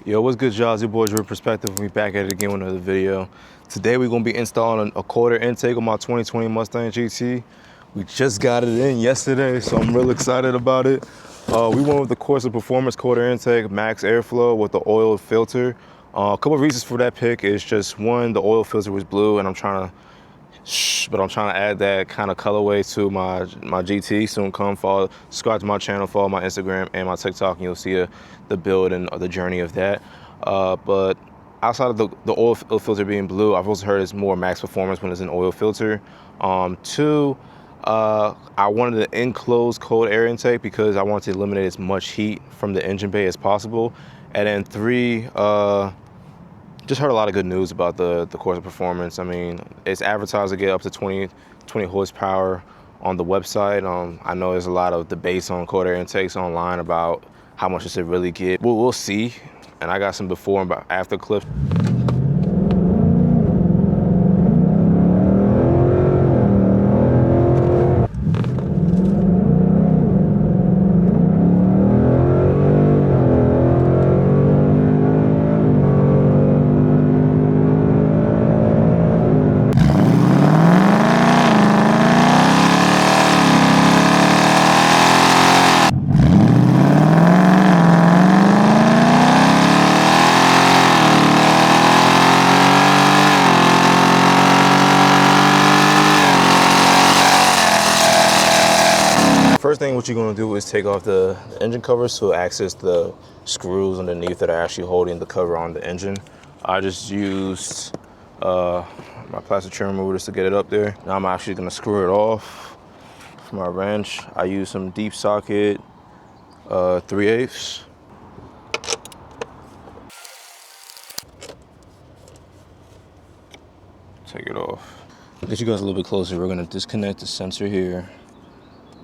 Yo, what's good, y'all? It's your boy DRVN.PRSPCTV. We back at it again with another video. Today we're gonna be installing a quarter intake on my 2020 Mustang GT. We just got it in yesterday, so I'm real excited about it. We went with the Corsa Performance quarter intake, max airflow with the oil filter. A couple of reasons for that pick is just one, the oil filter was blue, and I'm trying to add that kind of colorway to my GT. Soon come, follow, subscribe to my channel, follow my Instagram and my TikTok, and you'll see the build and the journey of that. But outside of the oil filter being blue, I've also heard it's more max performance when it's an oil filter. Two, I wanted an enclosed cold air intake because I wanted to eliminate as much heat from the engine bay as possible. And then three, just heard a lot of good news about the Corsa Performance. I mean, it's advertised to get up to 20 horsepower on the website. I know there's a lot of debates on cold air intakes online about how much does it really get. We'll see. And I got some before and after clips. First thing what you're gonna do is take off the engine covers to access the screws underneath that are actually holding the cover on the engine. I just used my plastic trim remover just to get it up there. Now I'm actually gonna screw it off from my wrench. I use some deep socket 3/8. Take it off. To get you guys a little bit closer, we're gonna disconnect the sensor here.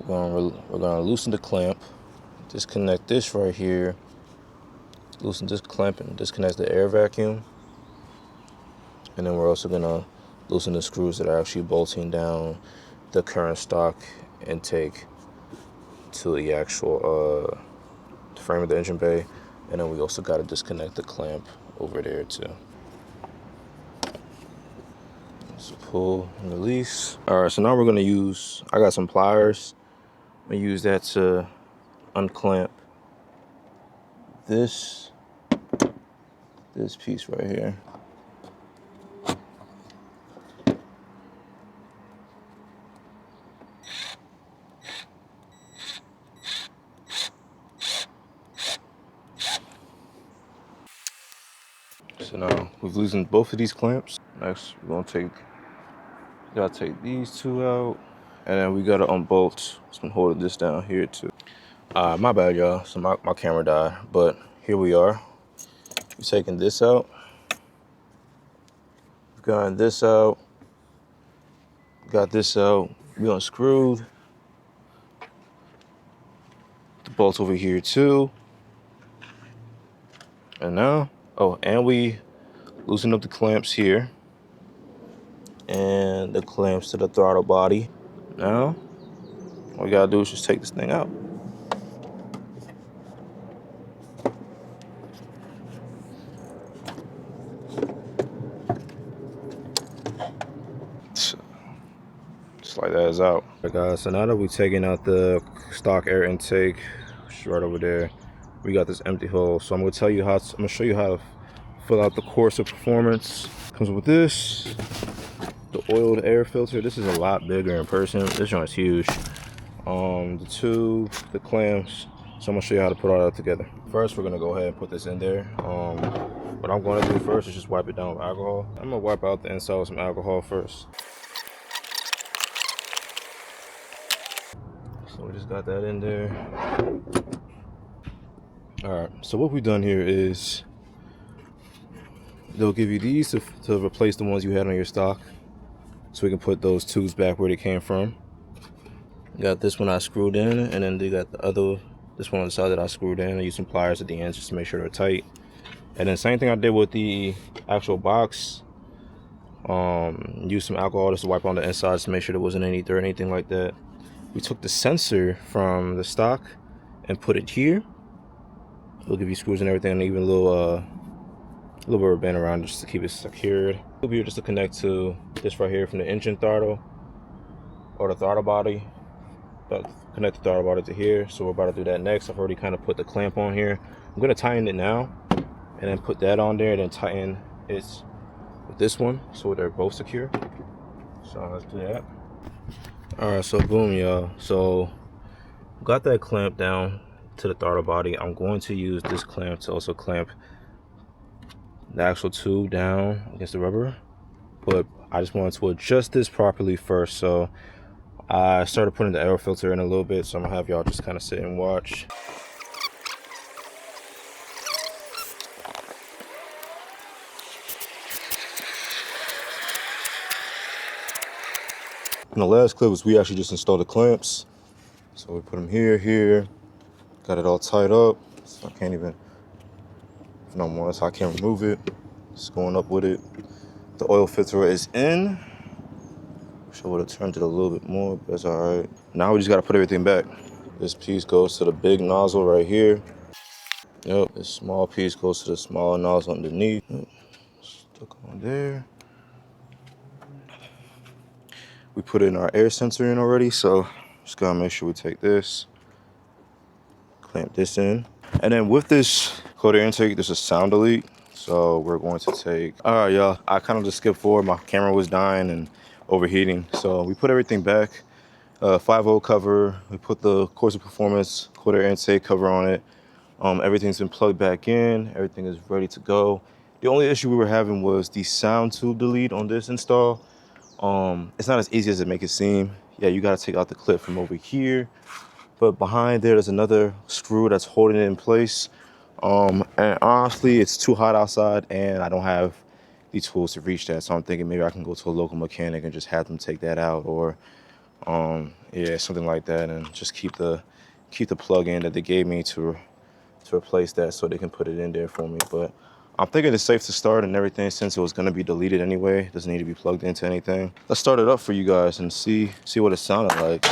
We're gonna loosen the clamp, disconnect this right here, loosen this clamp and disconnect the air vacuum. And then we're also gonna loosen the screws that are actually bolting down the current stock intake to the actual frame of the engine bay. And then we also gotta disconnect the clamp over there too. So pull and release. All right, so now we're gonna use, I got some pliers. I'm gonna use that to unclamp this piece right here. So now we've loosened both of these clamps. Next, we're gonna gotta take these two out. And then we gotta unbolt. So I'm holding this down here too. My bad, y'all. So my camera died, but here we are. We're taking this out. We've gotten this out. Got this out. We unscrewed the bolts over here too. And now, and we loosened up the clamps here and the clamps to the throttle body. Now, all we gotta do is just take this thing out. Just like that is out. Alright guys, so now that we've taken out the stock air intake, right over there, we got this empty hole. So I'm gonna show you how to fill out the Corsa Performance. Comes with this. The oiled air filter. This is a lot bigger in person. This joint's huge. The tube, the clamps. So I'm gonna show you how to put all that together. First, we're gonna go ahead and put this in there. What I'm gonna do first is just wipe it down with alcohol. I'm gonna wipe out the inside with some alcohol first. So we just got that in there. All right, so what we've done here is they'll give you these to replace the ones you had on your stock. So we can put those tubes back where they came from. Got this one I screwed in, and then they got this one on the side that I screwed in. I used some pliers at the ends just to make sure they're tight. And then same thing I did with the actual box. Used some alcohol just to wipe on the insides to make sure there wasn't any dirt or anything like that. We took the sensor from the stock and put it here. We'll give you screws and everything, and even a little rubber band around just to keep it secured. It'll be just to connect to this right here from the engine throttle or the throttle body. Connect the throttle body to here. So we're about to do that next. I've already kind of put the clamp on here. I'm gonna tighten it now and then put that on there, and then tighten it with this one so they're both secure. So let's do that. All right, so boom, y'all. So got that clamp down to the throttle body. I'm going to use this clamp to also clamp the actual tube down against the rubber, but I just wanted to adjust this properly first. So I started putting the air filter in a little bit, so I'm gonna have y'all just kind of sit and watch. In the last clip was we actually just installed the clamps. So we put them here, got it all tied up. So I can't even, no more, so I can't remove it. Just going up with it. The oil filter is in. Wish I would have turned it a little bit more, but that's all right. Now we just gotta put everything back. This piece goes to the big nozzle right here. Yep, this small piece goes to the smaller nozzle underneath. Yep. Stuck on there. We put in our air sensor in already, so just gotta make sure we take this, clamp this in. And then with this quarter intake, there's a sound delete. So we're going to take, all right, y'all, I kind of just skipped forward. My camera was dying and overheating. So we put everything back, 5-volt cover. We put the Corsa Performance quarter intake cover on it. Everything's been plugged back in. Everything is ready to go. The only issue we were having was the sound tube delete on this install. It's not as easy as it makes it seem. Yeah, you gotta take out the clip from over here, but behind there's another screw that's holding it in place. And honestly, it's too hot outside and I don't have the tools to reach that. So I'm thinking maybe I can go to a local mechanic and just have them take that out, or yeah, something like that, and just keep the plug in that they gave me to replace that so they can put it in there for me. But I'm thinking it's safe to start and everything, since it was gonna be deleted anyway. It doesn't need to be plugged into anything. Let's start it up for you guys and see what it sounded like.